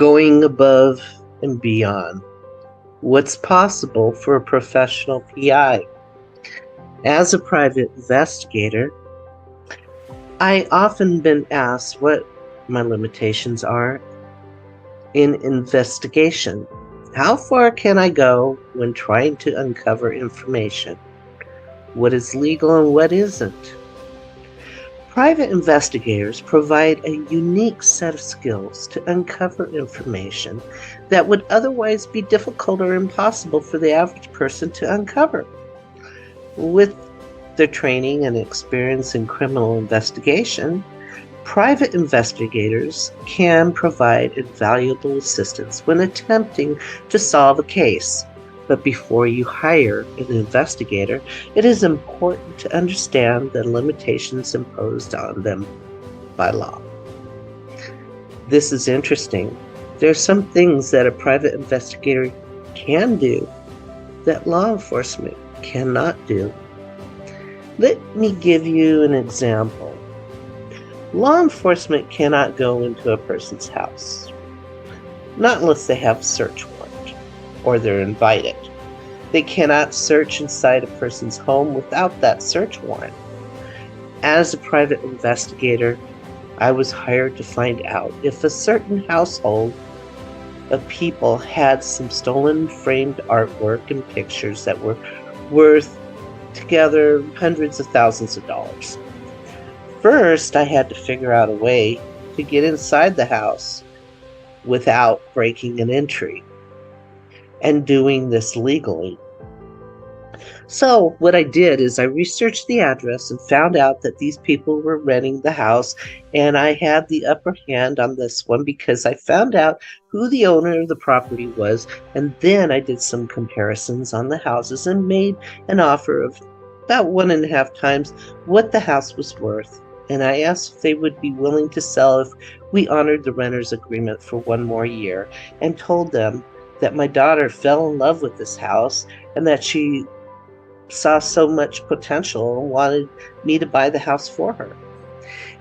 going above and beyond. What's possible for a professional PI? As a private investigator, I often been asked what my limitations are in investigation. How far can I go when trying to uncover information? What is legal and what isn't? Private investigators provide a unique set of skills to uncover information that would otherwise be difficult or impossible for the average person to uncover. With their training and experience in criminal investigation, private investigators can provide invaluable assistance when attempting to solve a case. But before you hire an investigator, it is important to understand the limitations imposed on them by law. This is interesting. There are some things that a private investigator can do that law enforcement cannot do. Let me give you an example. Law enforcement cannot go into a person's house, not unless they have a search warrant or they're invited. They cannot search inside a person's home without that search warrant. As a private investigator, I was hired to find out if a certain household of people had some stolen framed artwork and pictures that were worth together hundreds of thousands of dollars. First, I had to figure out a way to get inside the house without breaking an entry and doing this legally. So what I did is I researched the address and found out that these people were renting the house, and I had the upper hand on this one because I found out who the owner of the property was, and then I did some comparisons on the houses and made an offer of about 1.5 times what the house was worth. And I asked if they would be willing to sell if we honored the renter's agreement for 1 more year, and told them that my daughter fell in love with this house and that she saw so much potential and wanted me to buy the house for her,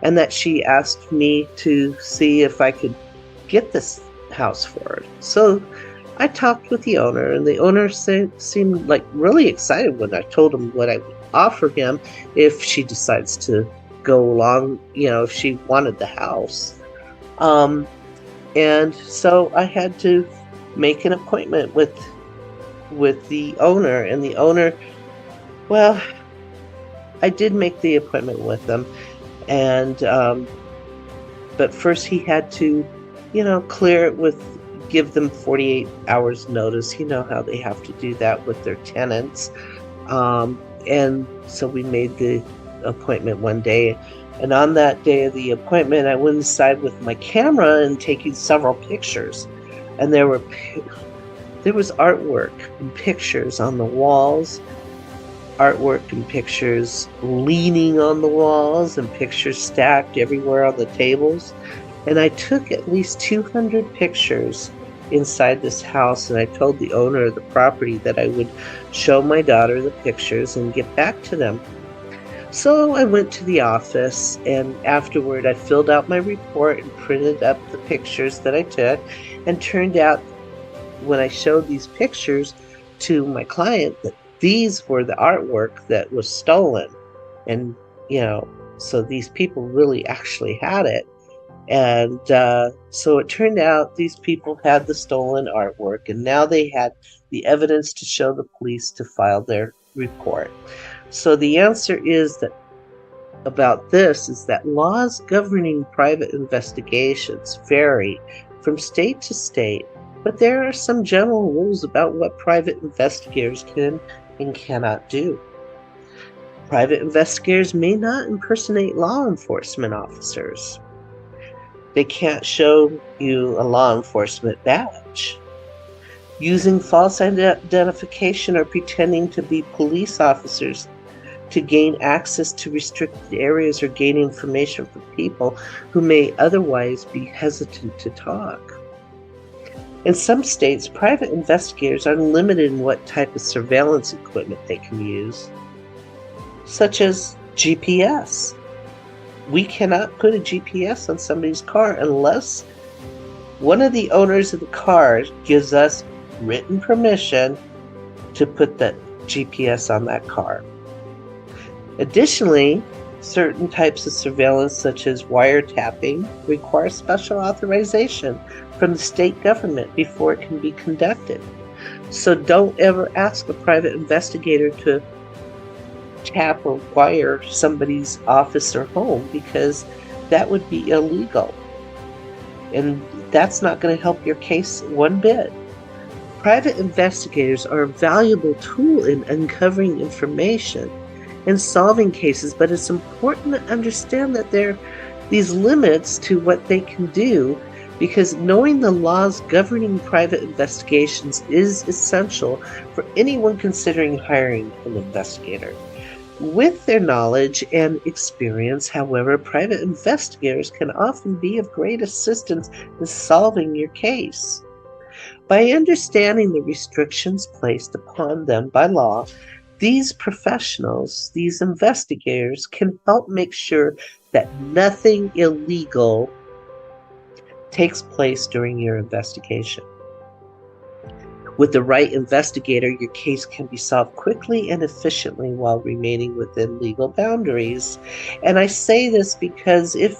and that she asked me to see if I could get this house for her. So I talked with the owner, and the owner seemed like really excited when I told him what I would offer him if she decides to go along, if she wanted the house. And so I had to make an appointment with the owner, and the owner, well, I did make the appointment with them, and but first he had to, clear it with, give them 48 hours notice. You know how they have to do that with their tenants. And so we made the appointment one day, and on that day of the appointment, I went inside with my camera and taking several pictures, and there was artwork and pictures on the walls, artwork and pictures leaning on the walls, and pictures stacked everywhere on the tables. And I took at least 200 pictures inside this house, and I told the owner of the property that I would show my daughter the pictures and get back to them. So I went to the office, and afterward I filled out my report and printed up the pictures that I took, and turned out when I showed these pictures to my client that these were the artwork that was stolen. And, so these people really actually had it. And so it turned out these people had the stolen artwork, and now they had the evidence to show the police to file their report. So the answer is that about this is that laws governing private investigations vary from state to state, but there are some general rules about what private investigators can and cannot do. Private investigators may not impersonate law enforcement officers. They can't show you a law enforcement badge. Using false identification or pretending to be police officers to gain access to restricted areas or gain information from people who may otherwise be hesitant to talk. In some states, private investigators are limited in what type of surveillance equipment they can use, such as GPS. We cannot put a GPS on somebody's car unless one of the owners of the car gives us written permission to put the GPS on that car. Additionally, certain types of surveillance, such as wiretapping, require special authorization from the state government before it can be conducted. So don't ever ask a private investigator to tap or wire somebody's office or home, because that would be illegal. And that's not going to help your case one bit. Private investigators are a valuable tool in uncovering information and solving cases, but it's important to understand that there are these limits to what they can do, because knowing the laws governing private investigations is essential for anyone considering hiring an investigator. With their knowledge and experience, however, private investigators can often be of great assistance in solving your case. By understanding the restrictions placed upon them by law, these professionals, these investigators, can help make sure that nothing illegal takes place during your investigation. With the right investigator, your case can be solved quickly and efficiently while remaining within legal boundaries. And I say this because if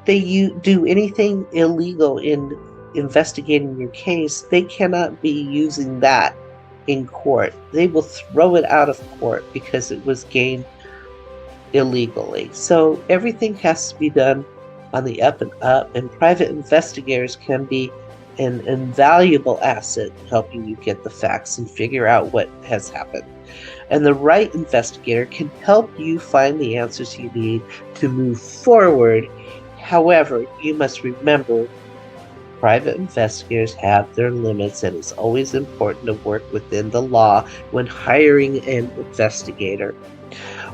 they do anything illegal in investigating your case, they cannot be using that in court. They will throw it out of court because it was gained illegally. So everything has to be done on the up and up, and private investigators can be an invaluable asset helping you get the facts and figure out what has happened. And the right investigator can help you find the answers you need to move forward. However, you must remember, private investigators have their limits, and it's always important to work within the law when hiring an investigator.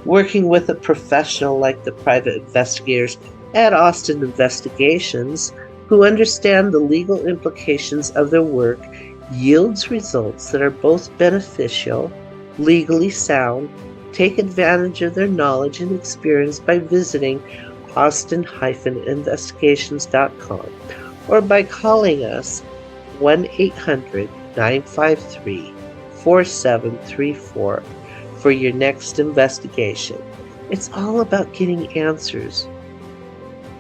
Working with a professional like the private investigators at Austin Investigations, who understand the legal implications of their work, yields results that are both beneficial, legally sound. Take advantage of their knowledge and experience by visiting austin-investigations.com or by calling us 1-800-953-4734 for your next investigation. It's all about getting answers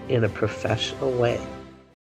in a professional way.